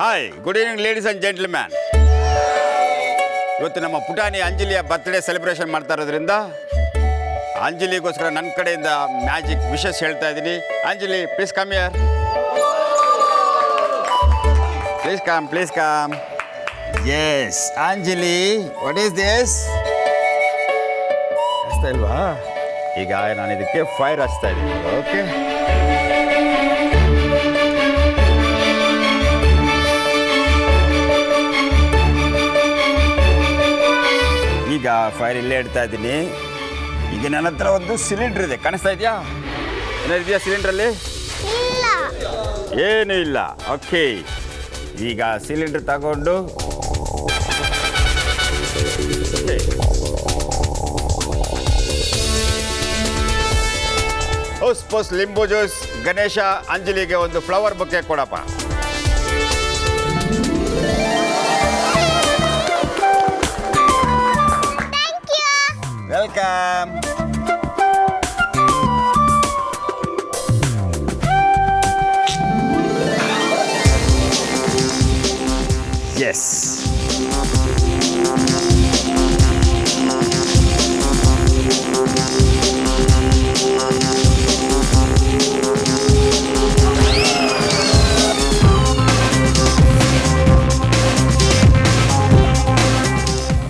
Hi, good evening ladies and gentleman. ಇವತ್ತು ನಮ್ಮ ಪುಟಾಣಿ ಅಂಜಲಿಯ ಬರ್ತ್ಡೇ ಸೆಲೆಬ್ರೇಷನ್ ಮಾಡ್ತಾ ಇರೋದ್ರಿಂದ ಅಂಜಲಿಗೋಸ್ಕರ ನನ್ನ ಕಡೆಯಿಂದ ಮ್ಯಾಜಿಕ್ ವಿಶಸ್ ಹೇಳ್ತಾ ಇದ್ದೀನಿ. Anjali, please come here. Please come. Yes Anjali, what is this? ಹಚ್ತಾ ಇಲ್ವಾ? ಈಗ ನಾನು ಇದಕ್ಕೆ ಫೈರ್ ಹಚ್ತಾ ಇದ್ದೀನಿ. ಓಕೆ, ಈಗ ಫೈರ್ ಇಲ್ಲೇ ಇಡ್ತಾ ಇದ್ದೀನಿ. ಈಗ ನನ್ನ ಹತ್ರ ಒಂದು ಸಿಲಿಂಡರ್ ಇದೆ, ಕಾಣಿಸ್ತಾ ಇದೆಯಾ? ಏನಾರಿದೆಯಾ ಸಿಲಿಂಡ್ರಲ್ಲಿ? ಏನೂ ಇಲ್ಲ. ಓಕೆ, ಈಗ ಸಿಲಿಂಡರ್ ತಗೊಂಡು ಪೋಸ್ ಲಿಂಬು ಜ್ಯೂಸ್. ಗಣೇಶ, ಅಂಜಲಿಗೆ ಒಂದು ಫ್ಲವರ್ ಬೊಕ್ಕೆ ಕೊಡಪ್ಪ. ವೆಲ್ಕಮ್. ಎಸ್,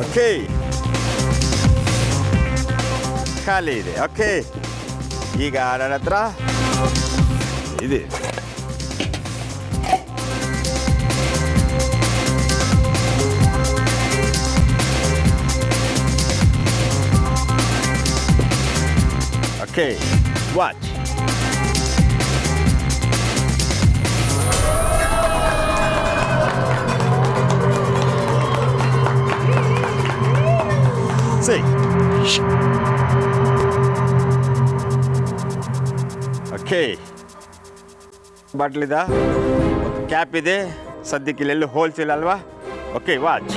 ಓಕೆ, ಖಾಲಿ ಇದೆ. ಓಕೆ, ಈಗ ನನ್ನ ಹತ್ರ ಇದೆ. Okay, watch. See. ಓಕೆ, ಬಾಟ್ಲಿದ ಒಂದು ಕ್ಯಾಪ್ ಇದೆ. ಸದ್ಯಕ್ಕೆ ಇಲ್ಲೆಲ್ಲೂ ಹೋಲ್ಸ್ ಇಲ್ಲ ಅಲ್ವಾ? Okay, watch.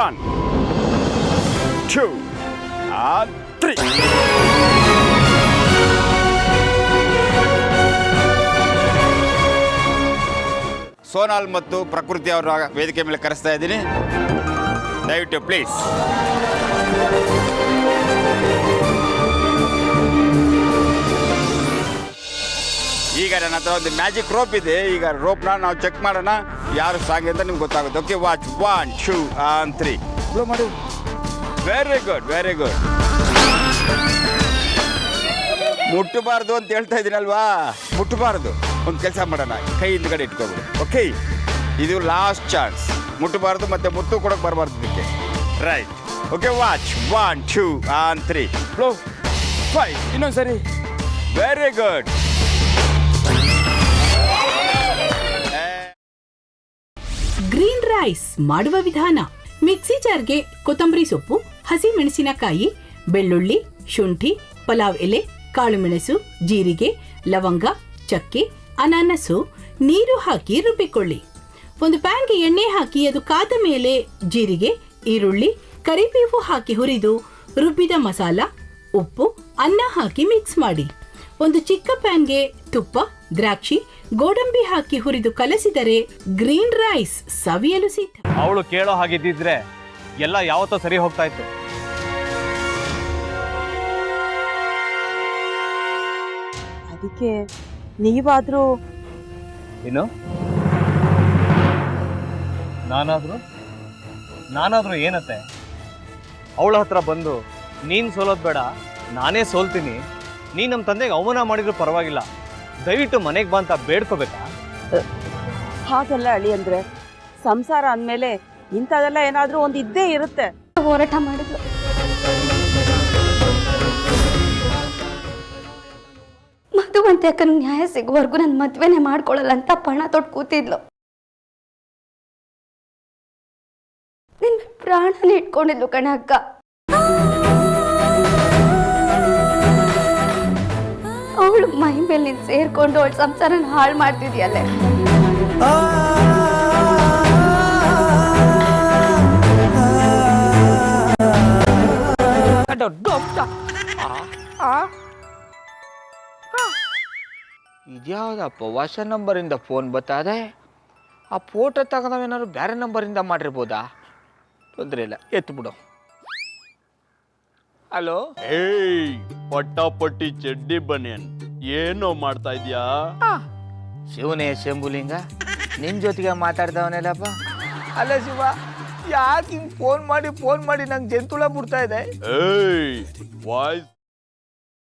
1 2 3. ಸೋನಾಲ್ ಮತ್ತು ಪ್ರಕೃತಿ ಅವರ ವೇದಿಕೆ ಮೇಲೆ ಕರೆಸ್ತಾ ಇದ್ದೀನಿ. ದಯವಿಟ್ಟು ಪ್ಲೀಸ್. ಈಗ ನನ್ನ ಹತ್ರ ಒಂದು ಮ್ಯಾಜಿಕ್ ರೋಪ್ ಇದೆ. ಈಗ ರೋಪ್ನ ನಾವು ಚೆಕ್ ಮಾಡೋಣ ಯಾರು ಸಾಂಗ್ ಅಂತ ನಿಮ್ಗೆ ಗೊತ್ತಾಗುತ್ತೆ. Okay, watch. 1 2 3. ಬ್ಲೋ ಮಾಡು. Very good, very good. ಮುಟ್ಟಬಾರ್ದು ಅಂತ ಹೇಳ್ತಾ ಇದ್ದೀನಲ್ವಾ? ಮುಟ್ಟಬಾರ್ದು. ಒಂದು ಕೆಲಸ ಮಾಡೋಣ, ಕೈ ಹಿಂದ್ಗಡೆ ಇಟ್ಕೊಬಿಡು. ಓಕೆ, ಇದು ಲಾಸ್ಟ್ ಚಾನ್ಸ್. ಮುಟ್ಟಬಾರ್ದು ಮತ್ತು ಮುತ್ತು ಕೊಡೋಕೆ ಬರಬಾರ್ದು ಇದಕ್ಕೆ. ರೈಟ್. Okay, watch. 1 2 3. ಬ್ಲೋ. 5. ಇನ್ನೊಂದು ಸರಿ. Very good. ಗ್ರೀನ್ ರೈಸ್ ಮಾಡುವ ವಿಧಾನ. ಮಿಕ್ಸಿ ಜಾರ್ಗೆ ಕೊತ್ತಂಬರಿ ಸೊಪ್ಪು, ಹಸಿ ಮೆಣಸಿನಕಾಯಿ, ಬೆಳ್ಳುಳ್ಳಿ, ಶುಂಠಿ, ಪಲಾವ್ ಎಲೆ, ಕಾಳುಮೆಣಸು, ಜೀರಿಗೆ, ಲವಂಗ, ಚಕ್ಕೆ, ಅನಾನಸು, ನೀರು ಹಾಕಿ ರುಬ್ಬಿಕೊಳ್ಳಿ. ಒಂದು ಪ್ಯಾನ್ಗೆ ಎಣ್ಣೆ ಹಾಕಿ ಅದು ಕಾದ ಮೇಲೆ ಜೀರಿಗೆ, ಈರುಳ್ಳಿ, ಕರಿಬೇವು ಹಾಕಿ ಹುರಿದು ರುಬ್ಬಿದ ಮಸಾಲ, ಉಪ್ಪು, ಅನ್ನ ಹಾಕಿ ಮಿಕ್ಸ್ ಮಾಡಿ. ಒಂದು ಚಿಕ್ಕ ಪ್ಯಾನ್ಗೆ ತುಪ್ಪ, ದ್ರಾಕ್ಷಿ, ಗೋಡಂಬಿ ಹಾಕಿ ಹುರಿದು ಕಲಸಿದರೆ ಗ್ರೀನ್ ರೈಸ್ ಸವಿಯಲು ಸಿದ್ಧ. ಅವಳು ಕೇಳೋ ಹಾಗಿದ್ದಿದ್ರೆ ಎಲ್ಲ ಯಾವತ್ತೋ ಸರಿ ಹೋಗ್ತಾ ಇತ್ತು. ಅದಕ್ಕೆ ನೀವಾದ್ರೂ ಏನು? ನಾನಾದ್ರೂ ಏನತ್ತೆ? ಅವಳ ಹತ್ರ ಬಂದು ನೀನು ಸೋಲೋದು ಬೇಡ, ನಾನೇ ಸೋಲ್ತೀನಿ, ನೀನು ನಮ್ಮ ತಂದೆಗೆ ಅವಮಾನ ಮಾಡಿದ್ರು ಪರವಾಗಿಲ್ಲ, ದಯವಿಟ್ಟು ಮನೆಗೆ ಬಾ ಅಂತ ಬೇಡ್ಕೋಬೇಕಾ? ಹಾಗೆಲ್ಲ ಅಳಿ ಅಂದ್ರೆ ಸಂಸಾರ ಅಂದಮೇಲೆ ಇಂಥದೆಲ್ಲ ಏನಾದ್ರೂ ಒಂದು ಇದ್ದೇ ಇರುತ್ತೆ. ಹೋರಾಟ ಮಾಡಿದ್ಲು. ಮಧುವಂತೆ ಅಕ್ಕನ ನ್ಯಾಯ ಸಿಗುವವರೆಗೂ ನನ್ನ ಮದ್ವೆನೆ ಮಾಡ್ಕೊಳ್ಳಲ್ಲ ಅಂತ ಪಣ ತೊಟ್ಟು ಕೂತಿದ್ಲು. ನಿನ್ನ ಪ್ರಾಣನೇ ಇಟ್ಕೊಂಡಿದ್ಲು ಕಣ ಅಕ್ಕ. ಅವಳು ಮೈ ಮೇಲೆ ನೀನು ಸೇರ್ಕೊಂಡು ಅವಳ ಸಂಸಾರನ ಹಾಳು ಮಾಡ್ತಿದ್ಯಲ್ಲೇ. ಇದ್ಯಾವುದಪ್ಪ ಹೊಸ ನಂಬರಿಂದ ಫೋನ್ ಬರ್ತಾದೆ? ಆ ಫೋಟೋ ತಗೊಂಡವೇನಾದ್ರು ಬೇರೆ ನಂಬರಿಂದ ಮಾಡಿರ್ಬೋದಾ? ತೊಂದರೆ ಇಲ್ಲ, ಎತ್ತು ಬಿಡು. ಹಲೋ, ಏಯ್ ಪಟ್ಟಾಪಟ್ಟಿ ಚಡ್ಡಿ ಬನಿಯನ್ ಏನೋ ಮಾಡ್ತಾ ಇದ್ಯಾ? ಶಿವನೇ ಶಂಭುಲಿಂಗ, ನಿನ್ನ ಜೊತೆಗೆ ಮಾತಾಡ್ದವನೆಲ್ಲಪ್ಪ. ಅಲ್ಲ ಶಿವ, ಯಾಕೆ ಹಿಂಗೆ ಫೋನ್ ಮಾಡಿ ನಂಗೆ ಜಂತುಳ ಬಿಡ್ತಾ ಇದೆ? ಏಯ್ ವಾಯ್ಸ್